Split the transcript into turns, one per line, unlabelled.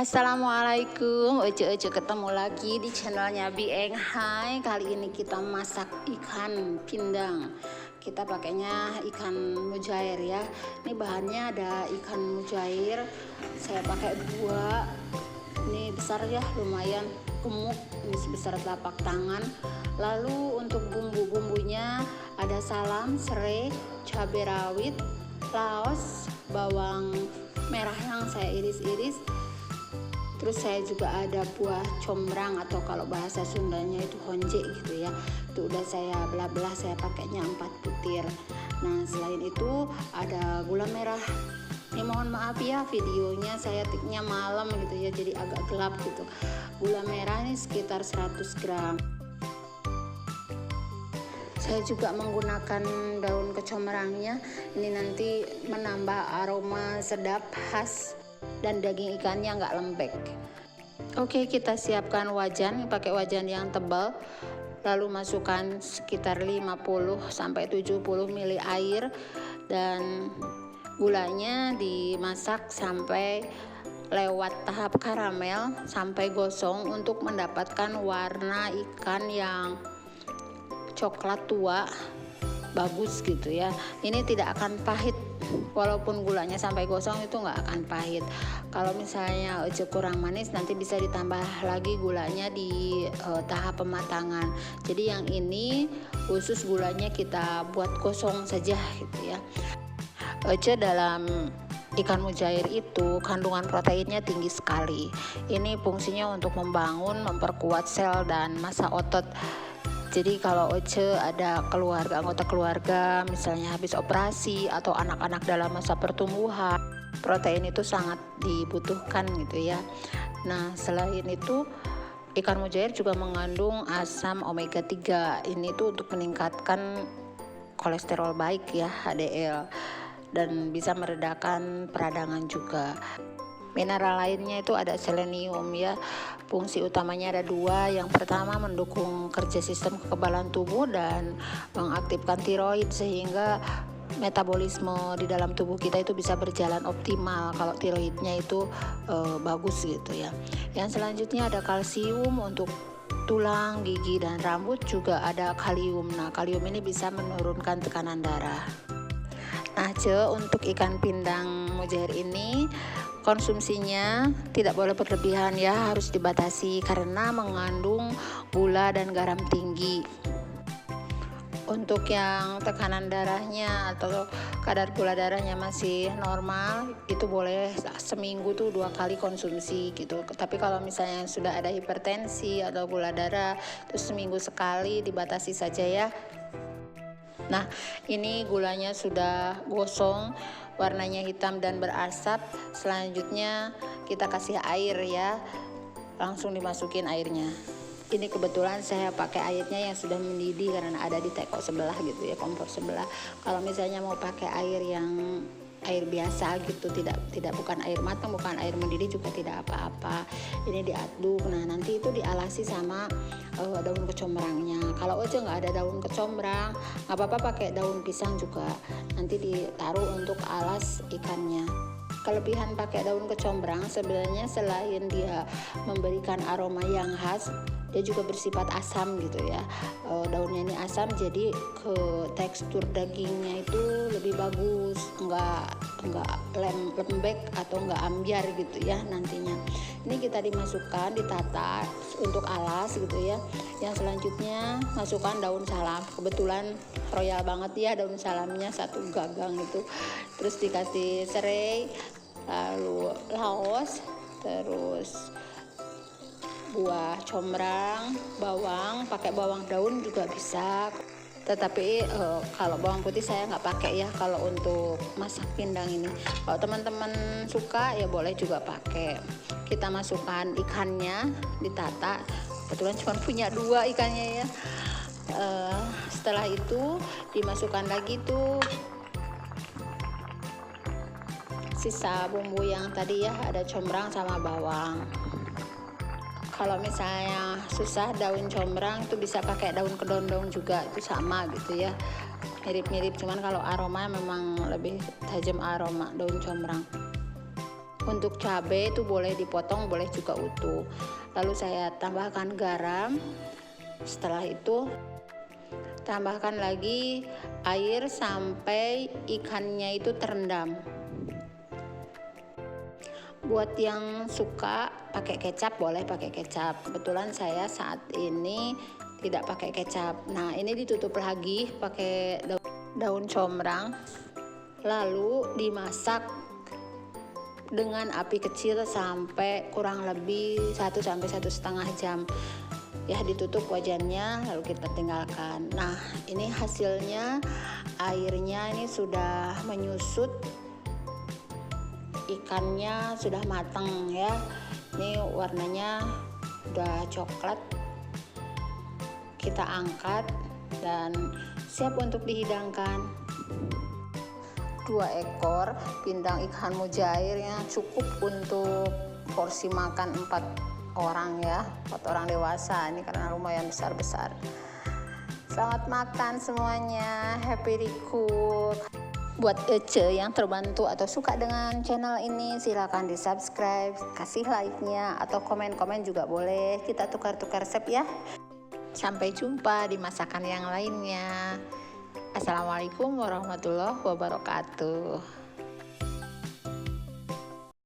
Assalamualaikum, Ece ketemu lagi di channelnya Bieng Hai. Kali ini kita masak ikan pindang. Kita pakainya ikan mujair ya. Ini bahannya ada ikan mujair. Saya pakai 2. Ini besar ya, lumayan gemuk. Ini sebesar telapak tangan. Lalu untuk bumbu-bumbunya ada salam, serai, cabai rawit, laos, bawang merah yang saya iris-iris. Terus saya juga ada buah combrang atau kalau bahasa Sundanya itu honje gitu ya. Itu udah saya belah-belah, saya pakainya 4 butir. Nah selain itu ada gula merah. Ini mohon maaf ya videonya saya tiknya malam gitu ya, jadi agak gelap gitu. Gula merah ini sekitar 100 gram. Saya juga menggunakan daun kecombrangnya. Ini nanti menambah aroma sedap khas dan daging ikannya nggak lembek. Oke, kita siapkan wajan, pakai wajan yang tebal. Lalu masukkan sekitar 50 sampai 70 ml air dan gulanya dimasak sampai lewat tahap karamel sampai gosong untuk mendapatkan warna ikan yang coklat tua bagus gitu ya. Ini tidak akan pahit, walaupun gulanya sampai gosong itu nggak akan pahit. Kalau misalnya kurang manis nanti bisa ditambah lagi gulanya di tahap pematangan. Jadi yang ini khusus gulanya kita buat gosong saja gitu ya. Dalam ikan mujair itu kandungan proteinnya tinggi sekali. Ini fungsinya untuk membangun, memperkuat sel dan massa otot. Jadi kalau ada anggota keluarga misalnya habis operasi atau anak-anak dalam masa pertumbuhan, protein itu sangat dibutuhkan gitu ya. Nah selain itu ikan mujair juga mengandung asam omega 3. Ini tuh untuk meningkatkan kolesterol baik ya, HDL, dan bisa meredakan peradangan juga. Mineral lainnya itu ada selenium ya. Fungsi utamanya ada 2. Yang pertama mendukung kerja sistem kekebalan tubuh dan mengaktifkan tiroid sehingga metabolisme di dalam tubuh kita itu bisa berjalan optimal kalau tiroidnya itu bagus gitu ya. Yang selanjutnya ada kalsium untuk tulang, gigi dan rambut, juga ada kalium. Nah, kalium ini bisa menurunkan tekanan darah. Nah, untuk ikan pindang mujair ini konsumsinya tidak boleh berlebihan ya, harus dibatasi karena mengandung gula dan garam tinggi. Untuk yang tekanan darahnya atau kadar gula darahnya masih normal, itu boleh seminggu tuh 2 kali konsumsi gitu. Tapi kalau misalnya sudah ada hipertensi atau gula darah, itu seminggu sekali, dibatasi saja ya. Nah ini gulanya sudah gosong, warnanya hitam dan berasap. Selanjutnya kita kasih air ya, langsung dimasukin airnya. Ini kebetulan saya pakai airnya yang sudah mendidih karena ada di teko sebelah gitu ya, kompor sebelah. Kalau misalnya mau pakai air biasa gitu, bukan air matang, bukan air mendidih juga tidak apa-apa. Ini diaduk. Nah nanti itu dialasi sama daun kecombrangnya. Kalau nggak ada daun kecombrang nggak apa-apa, pakai daun pisang juga nanti ditaruh untuk alas ikannya. Kelebihan pakai daun kecombrang sebenarnya selain dia memberikan aroma yang khas, dia juga bersifat asam gitu ya. Daunnya ini asam, jadi ke tekstur dagingnya itu lebih bagus, enggak lembek atau enggak ambiar gitu ya nantinya. Ini kita dimasukkan, ditata untuk alas gitu ya. Yang selanjutnya masukkan daun salam. Kebetulan royal banget ya daun salamnya, 1 gagang itu. Terus dikasih serai, lalu laos, terus buah combrang, bawang, pakai bawang daun juga bisa. Tetapi kalau bawang putih saya nggak pakai ya kalau untuk masak pindang ini. Kalau teman-teman suka ya boleh juga pakai. Kita masukkan ikannya, ditata. Kebetulan cuma punya 2 ikannya ya. Setelah itu dimasukkan lagi tuh sisa bumbu yang tadi ya, ada combrang sama bawang. Kalau misalnya susah daun combrang itu bisa pakai daun kedondong juga, itu sama gitu ya, mirip-mirip, cuman kalau aroma memang lebih tajam aroma daun combrang. Untuk cabai itu boleh dipotong, boleh juga utuh. Lalu saya tambahkan garam. Setelah itu tambahkan lagi air sampai ikannya itu terendam. Buat yang suka pakai kecap boleh pakai kecap. Kebetulan saya saat ini tidak pakai kecap. Nah, ini ditutup lagi pakai daun combrang. Lalu dimasak dengan api kecil sampai kurang lebih 1 sampai 1,5 jam. Ya, ditutup wajannya lalu kita tinggalkan. Nah, ini hasilnya, airnya ini sudah menyusut, ikannya sudah matang ya. Ini warnanya udah coklat. Kita angkat dan siap untuk dihidangkan. 2 ekor pindang ikan mujair yang cukup untuk porsi makan 4 orang ya, 4 orang dewasa, ini karena lumayan besar-besar. Selamat makan semuanya, happy recook. Buat Ece yang terbantu atau suka dengan channel ini, silakan di subscribe, kasih like-nya atau komen-komen juga boleh, kita tukar-tukar resep ya. Sampai jumpa di masakan yang lainnya. Assalamualaikum warahmatullahi wabarakatuh.